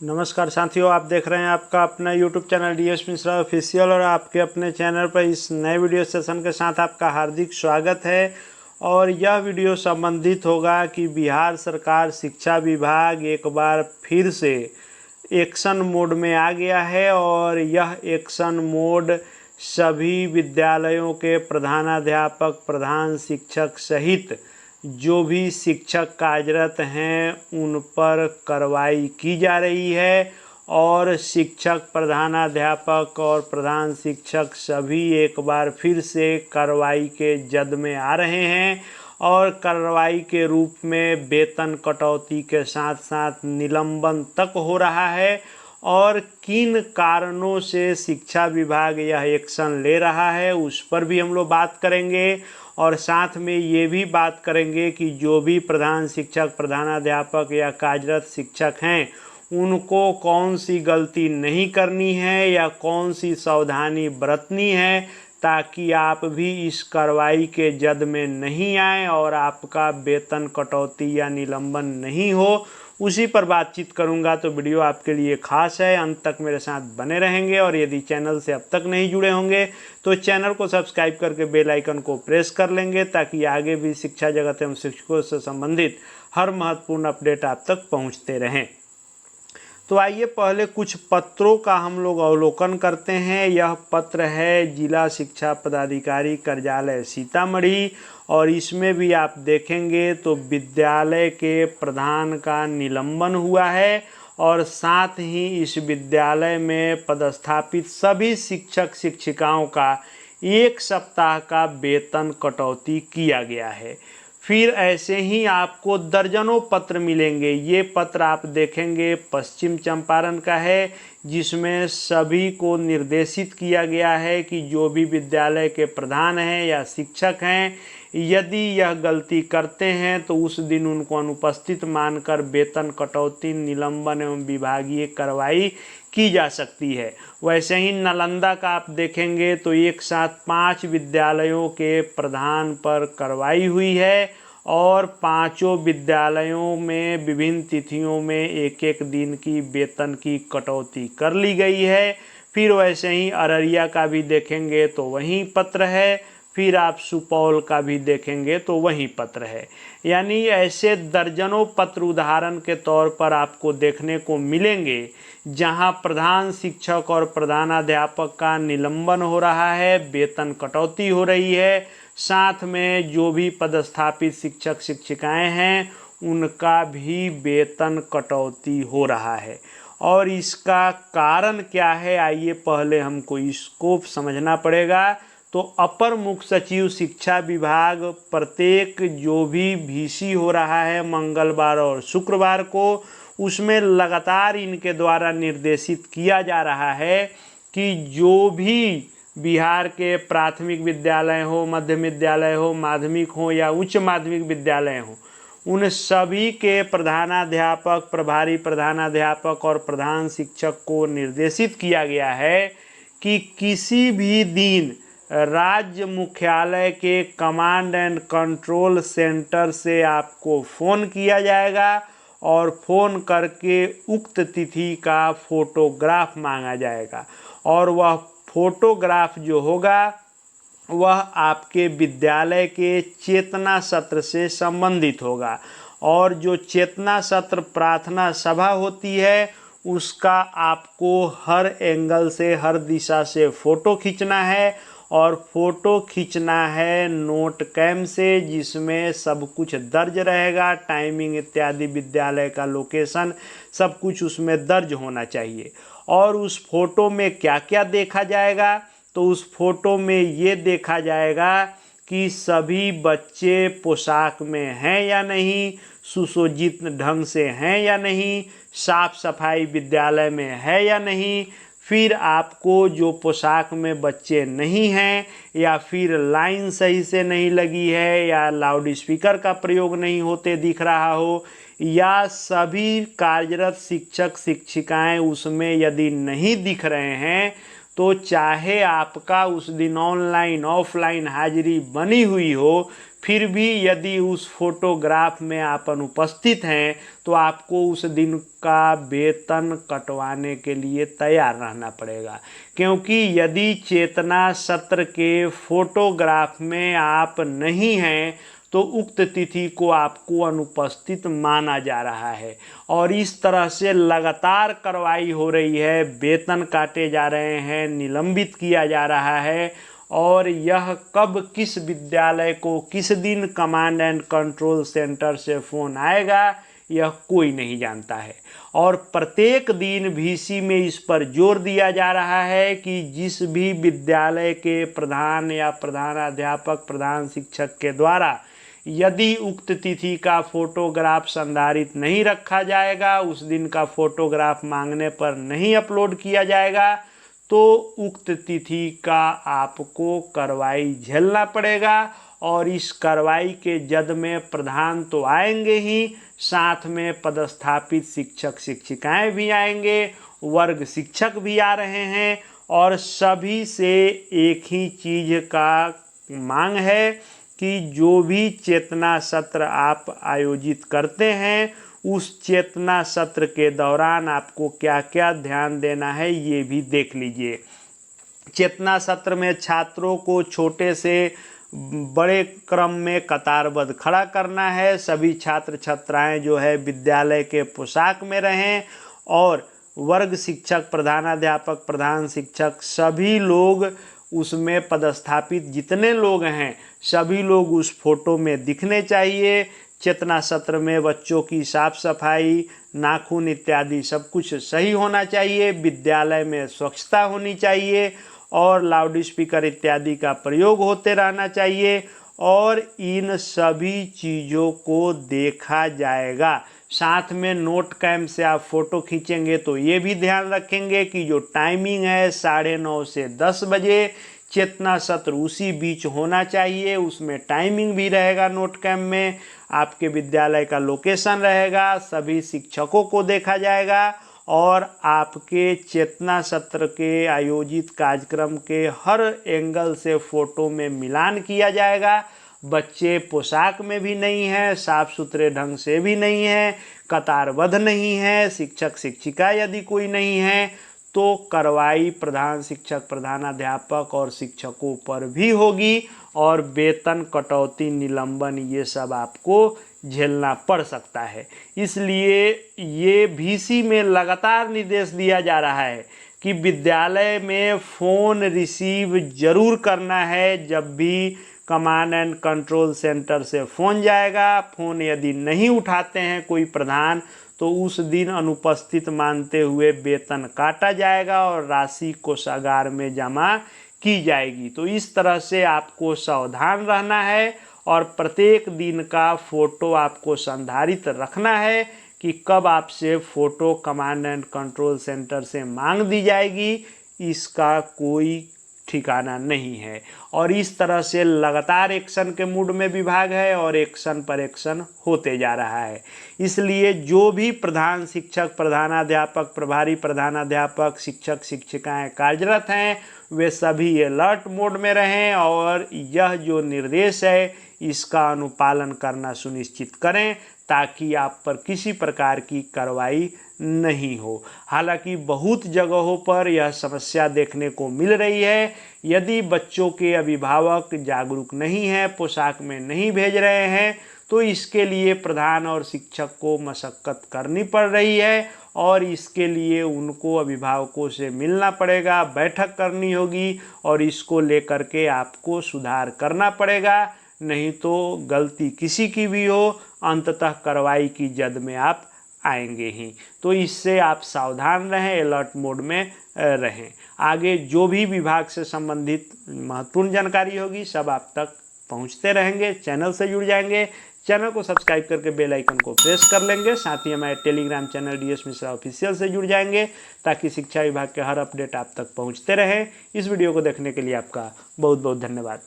नमस्कार साथियों, आप देख रहे हैं आपका अपना YouTube channel DS Mishra official और आपके अपने चैनल पर इस नए वीडियो सेशन के साथ आपका हार्दिक स्वागत है। और यह वीडियो संबंधित होगा कि बिहार सरकार शिक्षा विभाग एक बार फिर से एक्शन मोड में आ गया है और यह एक्शन मोड सभी विद्यालयों के प्रधानाध्यापक, प्रधान शिक्षक सहित जो भी शिक्षक कार्यरत हैं उन पर कार्रवाई की जा रही है। और शिक्षक, प्रधानाध्यापक और प्रधान शिक्षक सभी एक बार फिर से कार्रवाई के जद में आ रहे हैं और कार्रवाई के रूप में वेतन कटौती के साथ साथ निलंबन तक हो रहा है। और किन कारणों से शिक्षा विभाग यह एक्शन ले रहा है उस पर भी हम लोग बात करेंगे। और साथ में ये भी बात करेंगे कि जो भी प्रधान शिक्षक, प्रधानाध्यापक या कार्यरत शिक्षक हैं उनको कौन सी गलती नहीं करनी है या कौन सी सावधानी बरतनी है ताकि आप भी इस कार्रवाई के जद में नहीं आए और आपका वेतन कटौती या निलंबन नहीं हो, उसी पर बातचीत करूंगा। तो वीडियो आपके लिए खास है, अंत तक मेरे साथ बने रहेंगे। और यदि चैनल से अब तक नहीं जुड़े होंगे तो चैनल को सब्सक्राइब करके बेल आइकन को प्रेस कर लेंगे ताकि आगे भी शिक्षा जगत एवं शिक्षकों से संबंधित हर महत्वपूर्ण अपडेट आप तक पहुंचते रहें। तो आइए पहले कुछ पत्रों का हम लोग अवलोकन करते हैं। यह पत्र है जिला शिक्षा पदाधिकारी कार्यालय सीतामढ़ी और इसमें भी आप देखेंगे तो विद्यालय के प्रधान का निलंबन हुआ है और साथ ही इस विद्यालय में पदस्थापित सभी शिक्षक शिक्षिकाओं का 1 सप्ताह का वेतन कटौती किया गया है। फिर ऐसे ही आपको दर्जनों पत्र मिलेंगे। ये पत्र आप देखेंगे पश्चिम चंपारण का है जिसमें सभी को निर्देशित किया गया है कि जो भी विद्यालय के प्रधान हैं या शिक्षक हैं यदि यह गलती करते हैं तो उस दिन उनको अनुपस्थित मानकर वेतन कटौती, निलंबन एवं विभागीय कार्रवाई की जा सकती है। वैसे ही नालंदा का आप देखेंगे तो एक साथ 5 विद्यालयों के प्रधान पर कार्रवाई हुई है और 5 विद्यालयों में विभिन्न तिथियों में एक एक दिन की वेतन की कटौती कर ली गई है। फिर वैसे ही अररिया का भी देखेंगे तो वहीं पत्र है। फिर आप सुपौल का भी देखेंगे तो वहीं पत्र है। यानी ऐसे दर्जनों पत्र उदाहरण के तौर पर आपको देखने को मिलेंगे जहां प्रधान शिक्षक और प्रधानाध्यापक का निलंबन हो रहा है, वेतन कटौती हो रही है, साथ में जो भी पदस्थापित शिक्षक शिक्षिकाएं हैं उनका भी वेतन कटौती हो रहा है। और इसका कारण क्या है, आइए पहले हमको इसको समझना पड़ेगा। तो अपर मुख्य सचिव शिक्षा विभाग प्रत्येक जो भी VC हो रहा है मंगलवार और शुक्रवार को, उसमें लगातार इनके द्वारा निर्देशित किया जा रहा है कि जो भी बिहार के प्राथमिक विद्यालय हो, मध्य विद्यालय हो, माध्यमिक हो या उच्च माध्यमिक विद्यालय हो, उन सभी के प्रधानाध्यापक, प्रभारी प्रधानाध्यापक और प्रधान शिक्षक को निर्देशित किया गया है कि किसी भी दिन राज्य मुख्यालय के कमांड एंड कंट्रोल सेंटर से आपको फ़ोन किया जाएगा और फ़ोन करके उक्त तिथि का फोटोग्राफ मांगा जाएगा और वह फोटोग्राफ जो होगा वह आपके विद्यालय के चेतना सत्र से संबंधित होगा। और जो चेतना सत्र प्रार्थना सभा होती है उसका आपको हर एंगल से, हर दिशा से फ़ोटो खींचना है और फ़ोटो खींचना है नोट कैम से जिसमें सब कुछ दर्ज रहेगा, टाइमिंग इत्यादि, विद्यालय का लोकेशन, सब कुछ उसमें दर्ज होना चाहिए। और उस फोटो में क्या क्या देखा जाएगा, तो उस फोटो में ये देखा जाएगा कि सभी बच्चे पोशाक में हैं या नहीं, सुसज्जित ढंग से हैं या नहीं, साफ सफाई विद्यालय में है या नहीं। फिर आपको जो पोशाक में बच्चे नहीं हैं या फिर लाइन सही से नहीं लगी है या लाउड स्पीकर का प्रयोग नहीं होते दिख रहा हो या सभी कार्यरत शिक्षक शिक्षिकाएं उसमें यदि नहीं दिख रहे हैं तो चाहे आपका उस दिन ऑनलाइन ऑफलाइन हाजिरी बनी हुई हो फिर भी यदि उस फोटोग्राफ में आप अनुपस्थित हैं तो आपको उस दिन का वेतन कटवाने के लिए तैयार रहना पड़ेगा। क्योंकि यदि चेतना सत्र के फोटोग्राफ में आप नहीं हैं तो उक्त तिथि को आपको अनुपस्थित माना जा रहा है और इस तरह से लगातार कार्रवाई हो रही है, वेतन काटे जा रहे हैं, निलंबित किया जा रहा है। और यह कब किस विद्यालय को किस दिन कमांड एंड कंट्रोल सेंटर से फ़ोन आएगा यह कोई नहीं जानता है। और प्रत्येक दिन VC में इस पर जोर दिया जा रहा है कि जिस भी विद्यालय के प्रधान या प्रधानाध्यापक प्रधान शिक्षक के द्वारा यदि उक्त तिथि का फोटोग्राफ संधारित नहीं रखा जाएगा, उस दिन का फोटोग्राफ मांगने पर नहीं अपलोड किया जाएगा, तो उक्त तिथि का आपको कार्रवाई झेलना पड़ेगा। और इस कार्रवाई के जद में प्रधान तो आएंगे ही, साथ में पदस्थापित शिक्षक शिक्षिकाएं भी आएंगे, वर्ग शिक्षक भी आ रहे हैं और सभी से एक ही चीज़ का मांग है कि जो भी चेतना सत्र आप आयोजित करते हैं उस चेतना सत्र के दौरान आपको क्या क्या ध्यान देना है ये भी देख लीजिए। चेतना सत्र में छात्रों को छोटे से बड़े क्रम में कतारबद्ध खड़ा करना है। सभी छात्र छात्राएं जो है विद्यालय के पोशाक में रहें और वर्ग शिक्षक प्रधानाध्यापक प्रधान शिक्षक सभी लोग उसमें पदस्थापित जितने लोग हैं सभी लोग उस फोटो में दिखने चाहिए। चेतना सत्र में बच्चों की साफ सफाई, नाखून इत्यादि सब कुछ सही होना चाहिए, विद्यालय में स्वच्छता होनी चाहिए और लाउड स्पीकर इत्यादि का प्रयोग होते रहना चाहिए और इन सभी चीज़ों को देखा जाएगा। साथ में नोट कैम से आप फ़ोटो खींचेंगे तो ये भी ध्यान रखेंगे कि जो टाइमिंग है 9:30 से 10 बजे, चेतना सत्र उसी बीच होना चाहिए। उसमें टाइमिंग भी रहेगा, नोट कैम में आपके विद्यालय का लोकेशन रहेगा, सभी शिक्षकों को देखा जाएगा और आपके चेतना सत्र के आयोजित कार्यक्रम के हर एंगल से फ़ोटो में मिलान किया जाएगा। बच्चे पोशाक में भी नहीं हैं, साफ सुथरे ढंग से भी नहीं हैं, कतारबद्ध नहीं है, शिक्षक शिक्षिका यदि कोई नहीं है तो कार्रवाई प्रधान शिक्षक प्रधानाध्यापक और शिक्षकों पर भी होगी और वेतन कटौती निलंबन ये सब आपको झेलना पड़ सकता है। इसलिए ये VC में लगातार निर्देश दिया जा रहा है कि विद्यालय में फ़ोन रिसीव जरूर करना है। जब भी कमांड एंड कंट्रोल सेंटर से फ़ोन जाएगा, फ़ोन यदि नहीं उठाते हैं कोई प्रधान तो उस दिन अनुपस्थित मानते हुए वेतन काटा जाएगा और राशि कोषागार में जमा की जाएगी। तो इस तरह से आपको सावधान रहना है और प्रत्येक दिन का फ़ोटो आपको संधारित रखना है कि कब आपसे photo command and control centre से मांग दी जाएगी, इसका कोई ठिकाना नहीं है। और इस तरह से लगातार एक्शन के मूड में विभाग है और एक्शन पर एक्शन होते जा रहा है। इसलिए जो भी प्रधान शिक्षक प्रधानाध्यापक प्रभारी प्रधानाध्यापक शिक्षक शिक्षिकाएं कार्यरत हैं वे सभी अलर्ट मोड में रहें और यह जो निर्देश है इसका अनुपालन करना सुनिश्चित करें ताकि आप पर किसी प्रकार की कार्रवाई नहीं हो। हालांकि बहुत जगहों पर यह समस्या देखने को मिल रही है। यदि बच्चों के अभिभावक जागरूक नहीं हैं, पोशाक में नहीं भेज रहे हैं तो इसके लिए प्रधान और शिक्षक को मशक्कत करनी पड़ रही है और इसके लिए उनको अभिभावकों से मिलना पड़ेगा, बैठक करनी होगी और इसको लेकर के आपको सुधार करना पड़ेगा। नहीं तो गलती किसी की भी हो अंततः कार्रवाई की जद में आप आएंगे ही। तो इससे आप सावधान रहें, अलर्ट मोड में रहें। आगे जो भी विभाग से संबंधित महत्वपूर्ण जानकारी होगी सब आप तक पहुंचते रहेंगे। चैनल से जुड़ जाएंगे, चैनल को सब्सक्राइब करके बेल आइकन को प्रेस कर लेंगे। साथ ही हमारे Telegram channel DS Mishra official से जुड़ जाएंगे ताकि शिक्षा विभाग के हर अपडेट आप तक पहुंचते रहें। इस वीडियो को देखने के लिए आपका बहुत बहुत धन्यवाद।